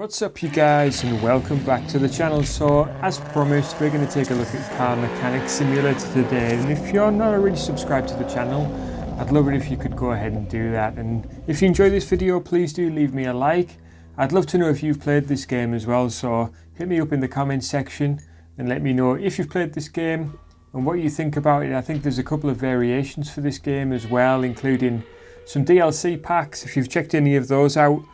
What's up you guys, and welcome back to the channel. So as promised, we're going to take a look at Car Mechanic Simulator today, and if you're not already subscribed to the channel, I'd love it if you could go ahead and do that. And if you enjoy this video, please do leave me a like. I'd love to know if you've played this game as well, so hit me up in the comments section and let me know if you've played this game and what you think about it. I think there's a couple of variations for this game as well, including some DLC packs. If you've checked any of those out,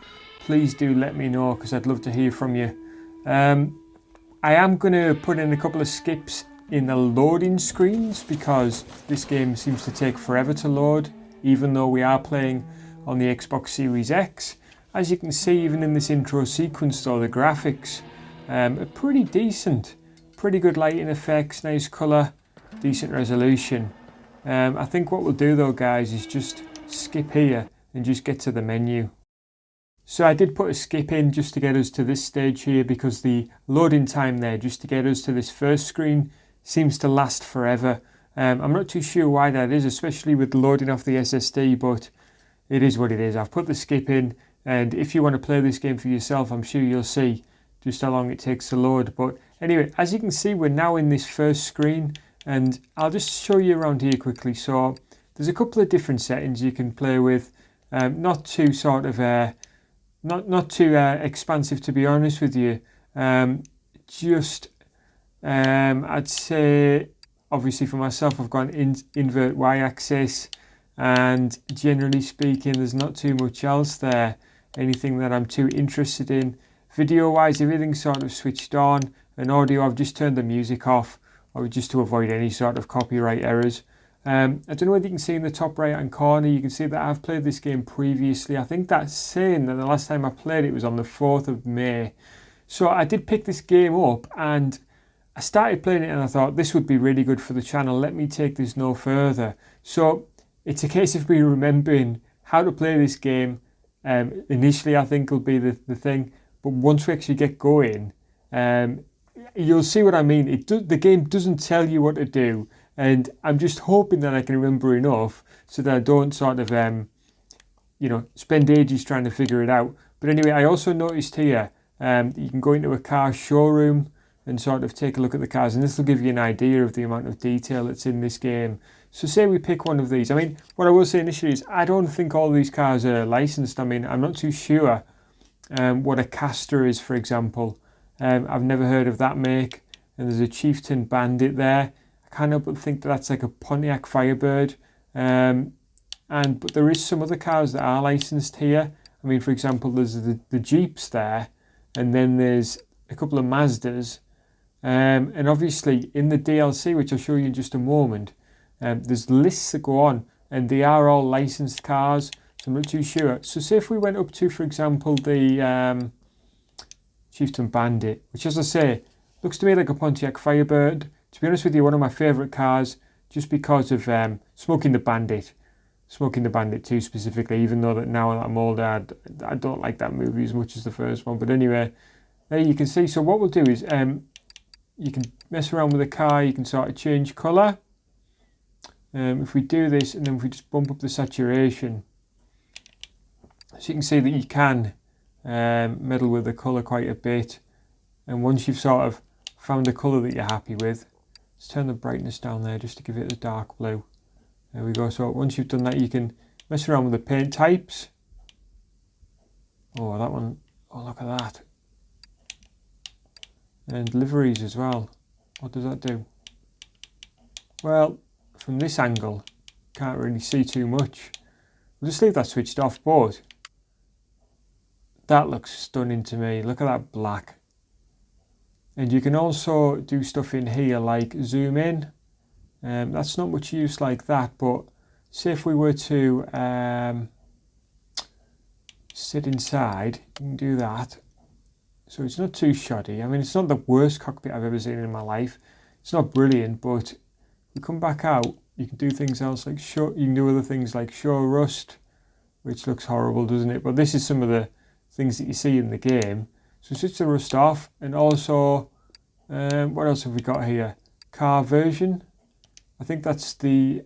please do let me know, because I'd love to hear from you. I am going to put in a couple of skips in the loading screens, because this game seems to take forever to load, even though we are playing on the Xbox Series X. As you can see, even in this intro sequence though, the graphics are pretty decent. Pretty good lighting effects, nice colour, decent resolution. I think what we'll do though, guys, is just skip here and just get to the menu. So I did put a skip in just to get us to this stage here, because the loading time there just to get us to this first screen seems to last forever. I'm not too sure why that is, especially with loading off the SSD, but it is what it is. I've put the skip in, and if you want to play this game for yourself, I'm sure you'll see just how long it takes to load. But anyway, as you can see, we're now in this first screen, and I'll just show you around here quickly. So there's a couple of different settings you can play with, not too sort of not too expansive, to be honest with you. I'd say, obviously for myself, I've got invert y-axis, and generally speaking, there's not too much else there, anything that I'm too interested in. Video wise, everything's sort of switched on, and audio, I've just turned the music off, or just to avoid any sort of copyright errors. I don't know whether you can see in the top right hand corner, you can see that I've played this game previously. I think that's saying that the last time I played it was on the 4th of May. So I did pick this game up, and I started playing it, and I thought this would be really good for the channel. Let me take this no further. So it's a case of me remembering how to play this game. Initially, I think will be the thing, but once we actually get going, you'll see what I mean. The game doesn't tell you what to do. And I'm just hoping that I can remember enough so that I don't sort of, spend ages trying to figure it out. But anyway, I also noticed here that you can go into a car showroom and sort of take a look at the cars. And this will give you an idea of the amount of detail that's in this game. So say we pick one of these. I mean, what I will say initially is I don't think all these cars are licensed. I mean, I'm not too sure what a Castor is, for example. I've never heard of that make. And there's a Chieftain Bandit there. Can't help but think that that's like a Pontiac Firebird, but there is some other cars that are licensed here. I mean, for example, there's the Jeeps there, and then there's a couple of Mazdas, and obviously in the DLC, which I'll show you in just a moment, there's lists that go on, and they are all licensed cars, so I'm not too sure. So say if we went up to, for example, the Chieftain Bandit, which, as I say, looks to me like a Pontiac Firebird. To be honest with you, one of my favourite cars, just because of Smoking the Bandit 2 specifically, even though that now that I'm older, I don't like that movie as much as the first one. But anyway, there you can see. So what we'll do is you can mess around with the car, you can sort of change colour. If we do this, and then if we just bump up the saturation, so you can see that you can meddle with the colour quite a bit. And once you've sort of found the colour that you're happy with, let's turn the brightness down there just to give it a dark blue. There we go. So once you've done that, you can mess around with the paint types. Oh, that one. Oh, look at that. And liveries as well. What does that do? Well, from this angle, can't really see too much. We'll just leave that switched off, but that looks stunning to me. Look at that black. And you can also do stuff in here like zoom in. That's not much use like that, but say if we were to sit inside, you can do that. So it's not too shoddy. I mean, it's not the worst cockpit I've ever seen in my life. It's not brilliant, but you come back out, you can do things else like you can do other things like show rust, which looks horrible, doesn't it? But this is some of the things that you see in the game. So switch the rust off, and also, what else have we got here? Car version. I think that's the,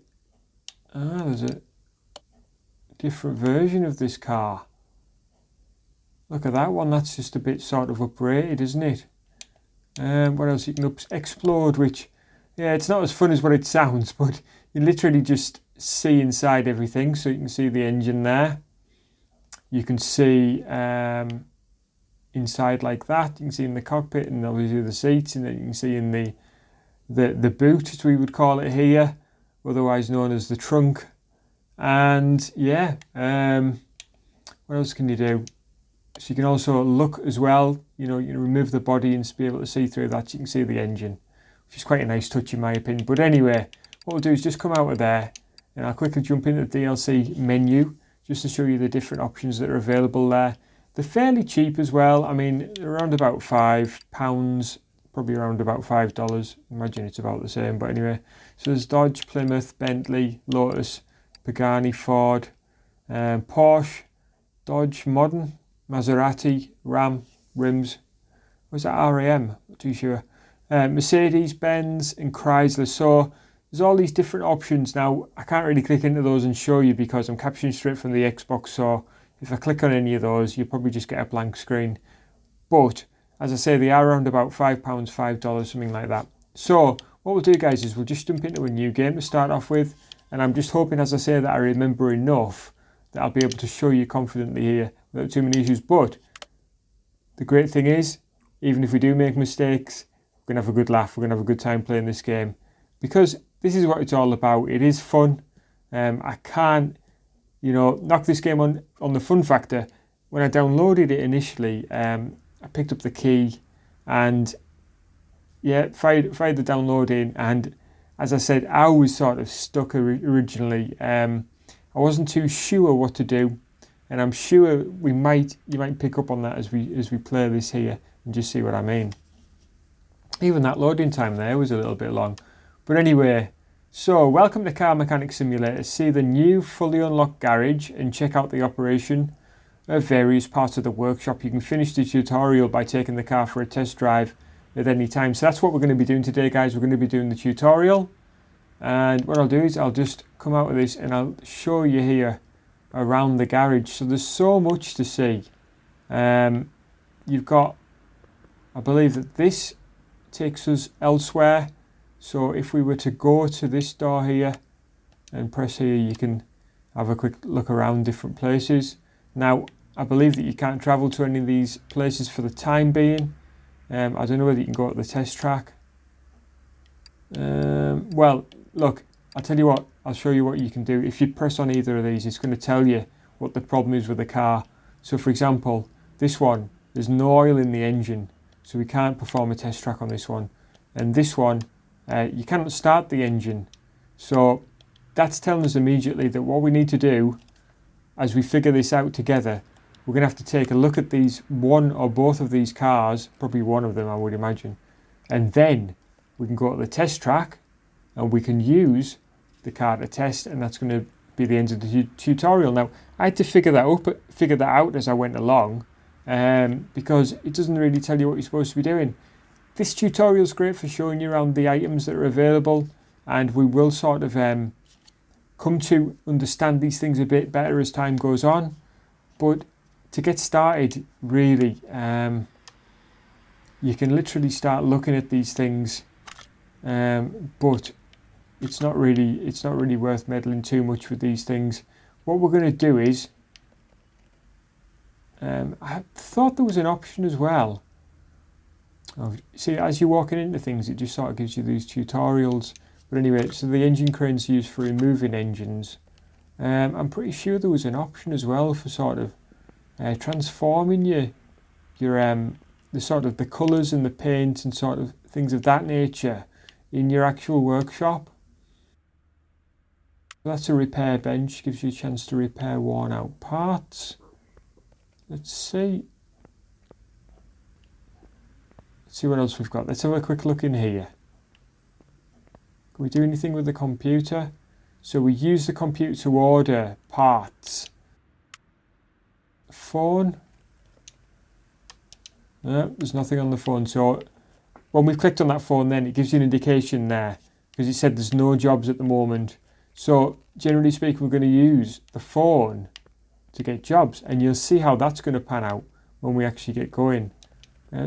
there's a different version of this car. Look at that one, that's just a bit sort of uprated, isn't it? What else? You can explode, which, yeah, it's not as fun as what it sounds, but you literally just see inside everything. So you can see the engine there. You can see inside like that. You can see in the cockpit and obviously the seats, and then you can see in the boot, as we would call it here, otherwise known as the trunk. And yeah, what else can you do? So you can also look as well, you remove the body and be able to see through that. So you can see the engine, which is quite a nice touch in my opinion. But anyway, what we'll do is just come out of there and I'll quickly jump into the DLC menu just to show you the different options that are available there. They're fairly cheap as well. I mean, around about £5, probably around about $5. Imagine it's about the same, but anyway. So there's Dodge, Plymouth, Bentley, Lotus, Pagani, Ford, Porsche, Dodge, Modern, Maserati, Ram, Rims. Was that RAM? Not too sure. Mercedes, Benz, and Chrysler. So there's all these different options. Now, I can't really click into those and show you because I'm capturing straight from the Xbox. So if I click on any of those, you'll probably just get a blank screen. But as I say, they are around about £5, $5, something like that. So what we'll do, guys, is we'll just jump into a new game to start off with. And I'm just hoping, as I say, that I remember enough that I'll be able to show you confidently here without too many issues. But the great thing is, even if we do make mistakes, we're going to have a good laugh. We're going to have a good time playing this game because this is what it's all about. It is fun. I can't, knock this game on the fun factor. When I downloaded it initially, I picked up the key and fired the download in. And as I said, I was sort of stuck originally. I wasn't too sure what to do, and I'm sure you might pick up on that as we play this here and just see what I mean. Even that loading time there was a little bit long. But anyway, so welcome to Car Mechanic Simulator. See the new fully unlocked garage and check out the operation of various parts of the workshop. You can finish the tutorial by taking the car for a test drive at any time. So that's what we're going to be doing today, guys. We're going to be doing the tutorial. And what I'll do is I'll just come out of this and I'll show you here around the garage. So there's so much to see. You've got, I believe that this takes us elsewhere. So if we were to go to this door here and press here, you can have a quick look around different places. Now, I believe that you can't travel to any of these places for the time being. I don't know whether you can go to the test track. Well, look, I'll tell you what, I'll show you what you can do. If you press on either of these, it's going to tell you what the problem is with the car. So for example, this one, there's no oil in the engine, so we can't perform a test track on this one. And this one, you cannot start the engine. So that's telling us immediately that what we need to do, as we figure this out together, we're going to have to take a look at these one or both of these cars, probably one of them I would imagine, and then we can go to the test track and we can use the car to test, and that's going to be the end of the tutorial. Now, I had to figure that out as I went along because it doesn't really tell you what you're supposed to be doing. This tutorial is great for showing you around the items that are available, and we will sort of come to understand these things a bit better as time goes on. But to get started, really, you can literally start looking at these things, but it's not really worth meddling too much with these things. What we're going to do is, I thought there was an option as well. See, as you're walking into things, it just sort of gives you these tutorials. But anyway, so the engine crane's used for removing engines. I'm pretty sure there was an option as well for sort of transforming your the sort of the colours and the paint and sort of things of that nature in your actual workshop. That's a repair bench, gives you a chance to repair worn out parts. Let's see what else we've got. Let's have a quick look in here. Can we do anything with the computer? So we use the computer to order parts. Phone. No, there's nothing on the phone. So when we've clicked on that phone, then it gives you an indication there because it said there's no jobs at the moment. So generally speaking, we're going to use the phone to get jobs, and you'll see how that's going to pan out when we actually get going.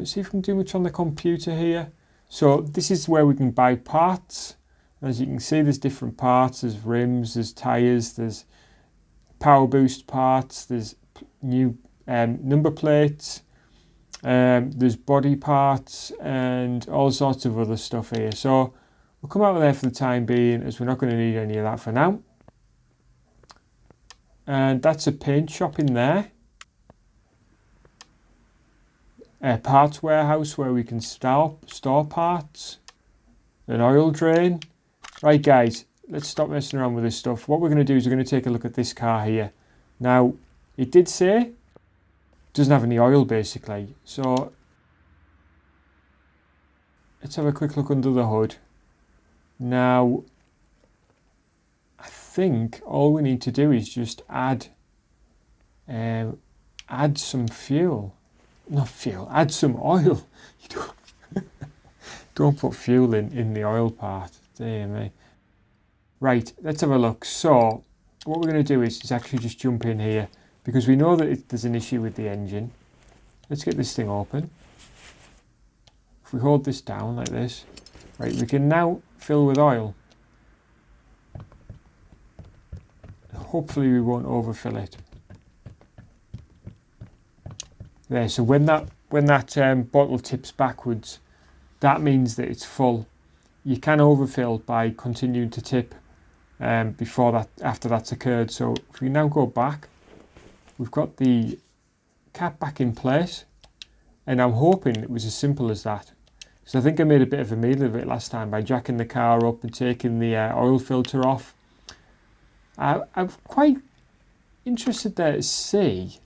See if we can do much on the computer here. So this is where we can buy parts. As you can see, there's different parts. There's rims, there's tyres, there's power boost parts, there's new number plates, there's body parts and all sorts of other stuff here. So we'll come out of there for the time being, as we're not going to need any of that for now. And that's a paint shop in there. A parts warehouse where we can store parts. An oil drain. Right guys, let's stop messing around with this stuff. What we're going to do is we're going to take a look at this car here. Now, it did say it doesn't have any oil basically. So let's have a quick look under the hood. Now, I think all we need to do is just add some fuel. Not fuel, add some oil. You don't put fuel in the oil part. Dear me. Right, let's have a look. So, what we're going to do is actually just jump in here, because we know that there's an issue with the engine. Let's get this thing open. If we hold this down like this, right, we can now fill with oil. Hopefully we won't overfill it. There, so when that bottle tips backwards, that means that it's full. You can overfill by continuing to tip after that's occurred. So if we now go back, we've got the cap back in place, and I'm hoping it was as simple as that. So I think I made a bit of a meal of it last time by jacking the car up and taking the oil filter off. I'm quite interested there to see.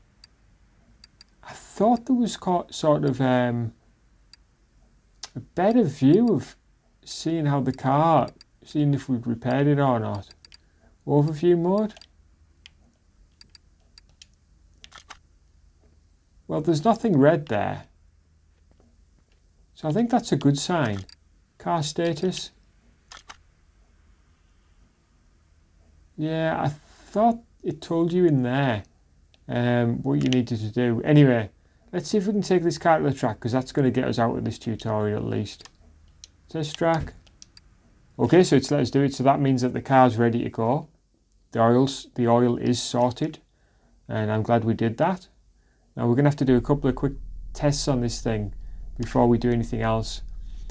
I thought there was sort of a better view of seeing how the car, seeing if we'd repaired it or not. Overview mode. Well, there's nothing red there. So I think that's a good sign. Car status. Yeah, I thought it told you in there what you needed to do. Anyway, let's see if we can take this car to the track, because that's going to get us out of this tutorial at least. Test track. Okay, so it's let us do it. So that means that the car's ready to go. The oil is sorted, and I'm glad we did that. Now we're going to have to do a couple of quick tests on this thing before we do anything else.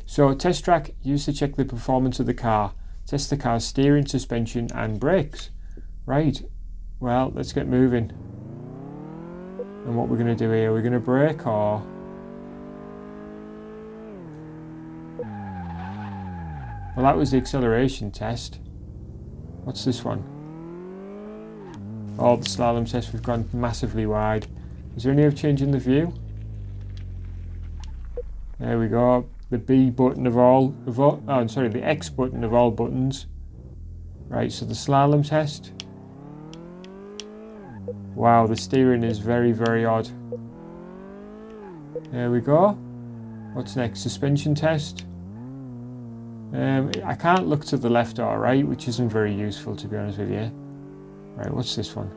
So test track used to check the performance of the car. Test the car's steering, suspension and brakes. Right, well, let's get moving. And what we're going to do here, we're going to brake or... Well, that was the acceleration test. What's this one? Oh, the slalom test, we've gone massively wide. Is there any other change in the view? There we go. The B button the X button of all buttons. Right, so the slalom test. Wow, the steering is very, very odd. There we go. What's next? Suspension test. I can't look to the left or right, which isn't very useful, to be honest with you. Right, what's this one?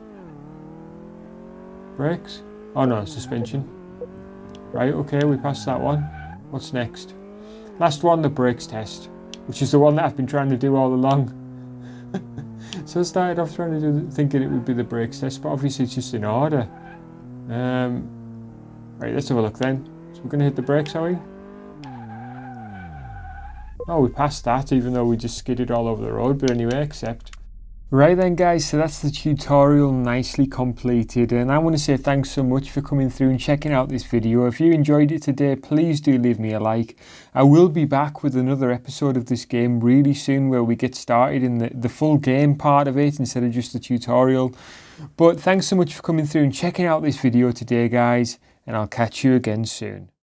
Brakes? Oh no, suspension. Right, okay, we passed that one. What's next? Last one, the brakes test, which is the one that I've been trying to do all along. So I started off thinking it would be the brakes test, but obviously it's just in order. Right, let's have a look then. So we're going to hit the brakes, are we? Oh, we passed that, even though we just skidded all over the road, but anyway, accept. Right then guys, so that's the tutorial nicely completed, and I want to say thanks so much for coming through and checking out this video. If you enjoyed it today, please do leave me a like. I will be back with another episode of this game really soon, where we get started in the full game part of it instead of just the tutorial. But thanks so much for coming through and checking out this video today guys, and I'll catch you again soon.